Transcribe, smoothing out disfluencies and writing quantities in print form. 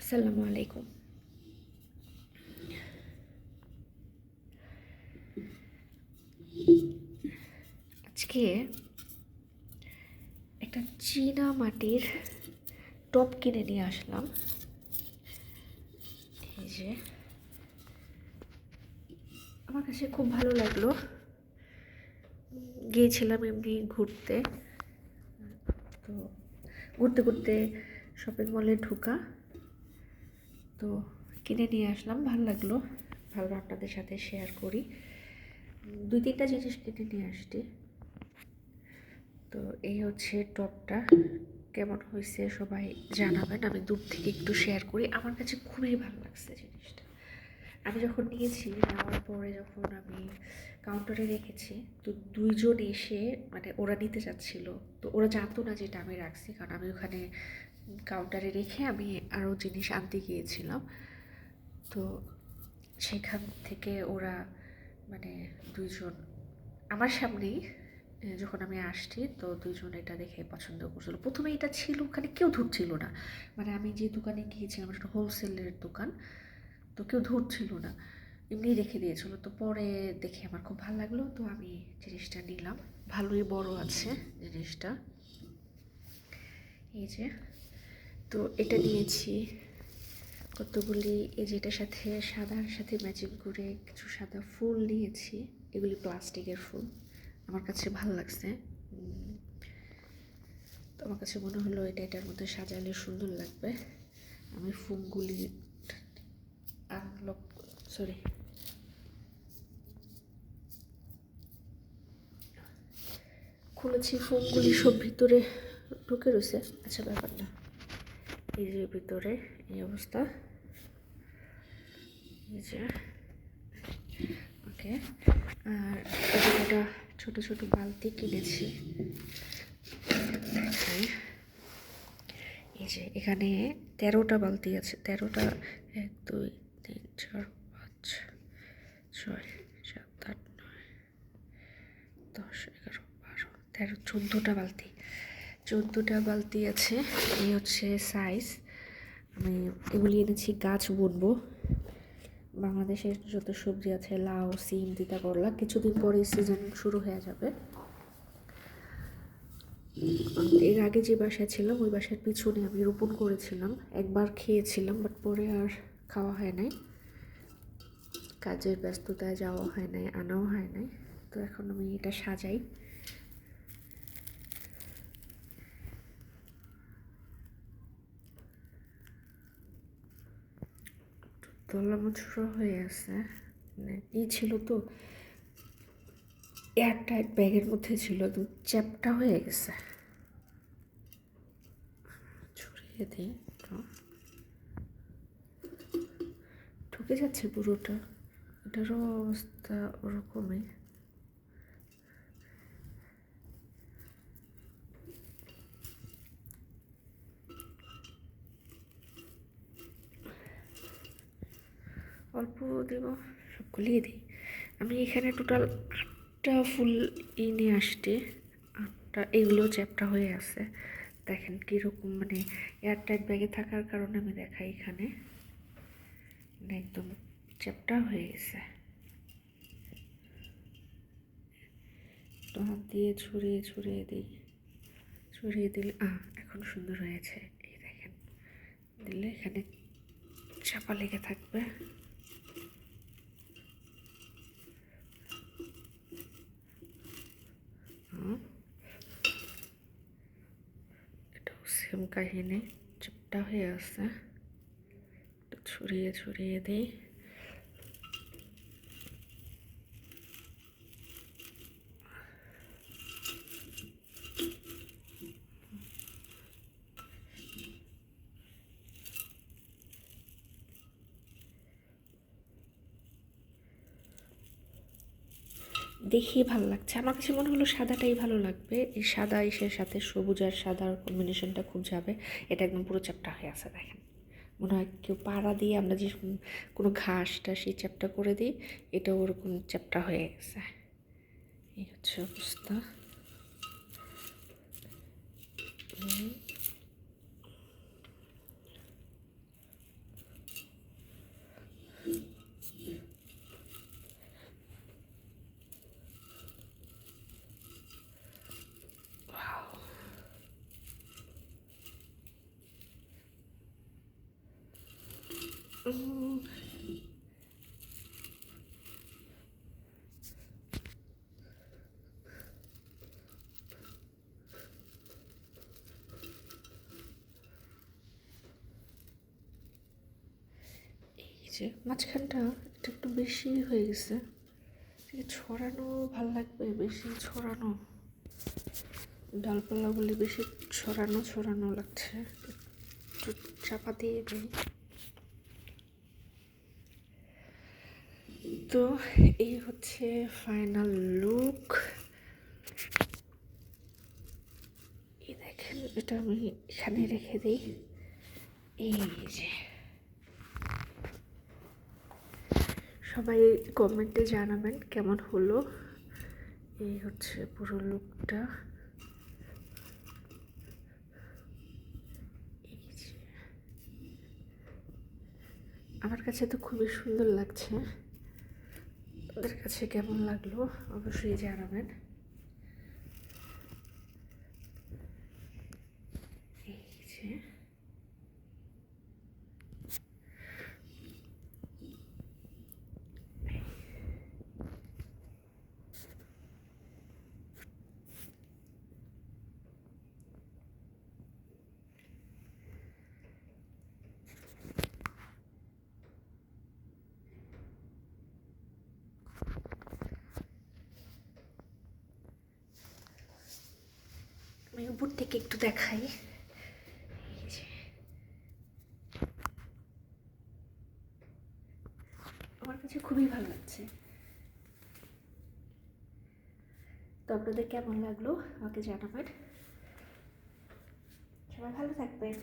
আসসালামু আলাইকুম। আজকে একটা চীনা মাটির টব কিনে নিয়ে আসলাম। এই যে আমার কাছে খুব ভালো লাগলো। গিয়েছিলাম এমনি ঘুরতে, তো ঘুরতে ঘুরতে শপিং মলে ঢোকা, তো কিনে নিয়ে আসলাম। ভালো লাগলো, ভালো আপনাদের সাথে শেয়ার করি। 2-3টা জিনিস কিনে নিয়ে আসছি। তো এই হচ্ছে টপটা, কেমন হয়েছে সবাই জানাবেন। আমি দূর থেকে একটু শেয়ার করি, আমার কাছে খুবই ভালো লাগছে জিনিসটা। আমি যখন নিয়েছি, নেওয়ার পরে যখন আমি কাউন্টারে রেখেছি, তো দুইজন এসে মানে ওরা নিতে যাচ্ছিল, তো ওরা জানতো না যেটা আমি রাখছি, কারণ আমি ওখানে কাউন্টারে রেখে আমি আরও জিনিস আনতে গিয়েছিলাম। তো সেখান থেকে ওরা মানে দুইজন আমার সামনেই যখন আমি আসছি, তো দুইজন এটা দেখে পছন্দ করছিল। প্রথমে এটা ছিল ওখানে, কেউ ধরছিল না। মানে আমি যে দোকানে গিয়েছিলাম একটা হোলসেলের দোকান, তো কেউ ধরছিল না, এমনি রেখে দিয়েছিল। তো পরে দেখে আমার খুব ভালো লাগলো, তো আমি জিনিসটা নিলাম। ভালোই বড় আছে জিনিসটা। এই যে, তো এটা নিয়েছি কতগুলি। এই যেটার সাথে সাদার সাথে ম্যাচিং করে কিছু সাদা ফুল নিয়েছি। এগুলি প্লাস্টিকের ফুল, আমার কাছে ভালো লাগছে। তো আমার কাছে মনে হলো এটার মধ্যে সাজালে সুন্দর লাগবে। আমি ফুলগুলি আনলক সরি খুলেছি, ফুলগুলি সব ভিতরে ঢুকে রয়েছে। আচ্ছা, ব্যাপার না। এই যে ভিতরে এই অবস্থা, এই যে ওকে। আর একটা ছোট ছোট বালতি কিনেছি। এই যে এখানে 13টা বালতি আছে। 13টা, 1 2 3 4 5 6 7 8 9 10 11 12 13 14টা বালতি। 14টা বালতি আছে। এই হচ্ছে সাইজ। আমি এগুলি এনেছি গাছ বুনবো। বাংলাদেশের যত সবজি আছে, লাউ, সিম, তিতা করলা, কিছুদিন পরে সিজন শুরু হয়ে যাবে। এর আগে যে বাসায় ছিলাম, ওই বাসার পিছনে আমি রোপণ করেছিলাম। একবার খেয়েছিলাম, বাট পরে আর খাওয়া হয় নাই, কাজের ব্যস্ততায় যাওয়া হয় নাই, আনাও হয় নাই। তো এখন আমি এটা সাজাই। তলা মোছড়া হয়ে আছে, মানে ছিল তো, এয়ারটাইট ব্যাগের মধ্যে ছিল, তো চ্যাপটা হয়ে গেছে। ছড়িয়ে দিই তো, ঢুকে যাচ্ছে পুরোটা। এটারও অবস্থা ওরকমই। অল্প দেব, সবগুলিয়ে দিই। আমি এখানে টোটাল 8টা ফুল নিয়ে আসছি। 8টা, এগুলো চ্যাপটা হয়ে আছে। দেখেন কীরকম, মানে এয়ারটাইট ব্যাগে থাকার কারণে আমি দেখাই, এখানে মানে একদম চ্যাপটা হয়ে গেছে। তো হাত দিয়ে ছড়িয়ে ছড়িয়ে দিই, ছড়িয়ে দিলে এখন সুন্দর হয়েছে। এই দেখেন, দিলে এখানে চাপা লেগে থাকবে। এটাও সেম কাহিনী, চাপটা হয়ে আছে। ছড়িয়ে ছড়িয়ে দিই। দেখি ভালো লাগছে। আমার কাছে মনে হলো সাদাটাই ভালো লাগবে। এই সাদা ইসের সাথে সবুজ আর সাদার কম্বিনেশনটা খুব যাবে। এটা একদম পুরো চ্যাপটা হয়ে আছে, দেখেন। মনে হয় কেউ পাড়া দিয়ে আমরা যে কোনো ঘাসটা সেই চ্যাপটা করে দিই, এটা ওরকম চ্যাপটা হয়ে গেছে। এই হচ্ছে অবস্থা। উম, এই যে মাঝখানটা এটা একটু বেশি হয়ে গেছে, এটাকে ছড়ানো ভাল লাগবে, বেশি ছড়ানো ডালপালাগুলি বেশি ছড়ানো ছড়ানো লাগছে, একটু চাপা দিয়ে দিই। তো এই হচ্ছে ফাইনাল লুক। এই দেখেন, এটা আমি এখানে রেখে দিই। এই যে সবাই কমেন্টে জানাবেন কেমন হলো। এই হচ্ছে পুরো লুকটা। আমার কাছে তো খুবই সুন্দর লাগছে, ওদের কাছে কেমন লাগলো অবশ্যই জানাবেন। এই যে আমি উপর থেকে একটু দেখাই। এই যে আমার কাছে খুবই ভালো লাগছে। তো আপনাদের কেমন লাগলো আমাকে জানাবেন। সবাই ভালো থাকবেন।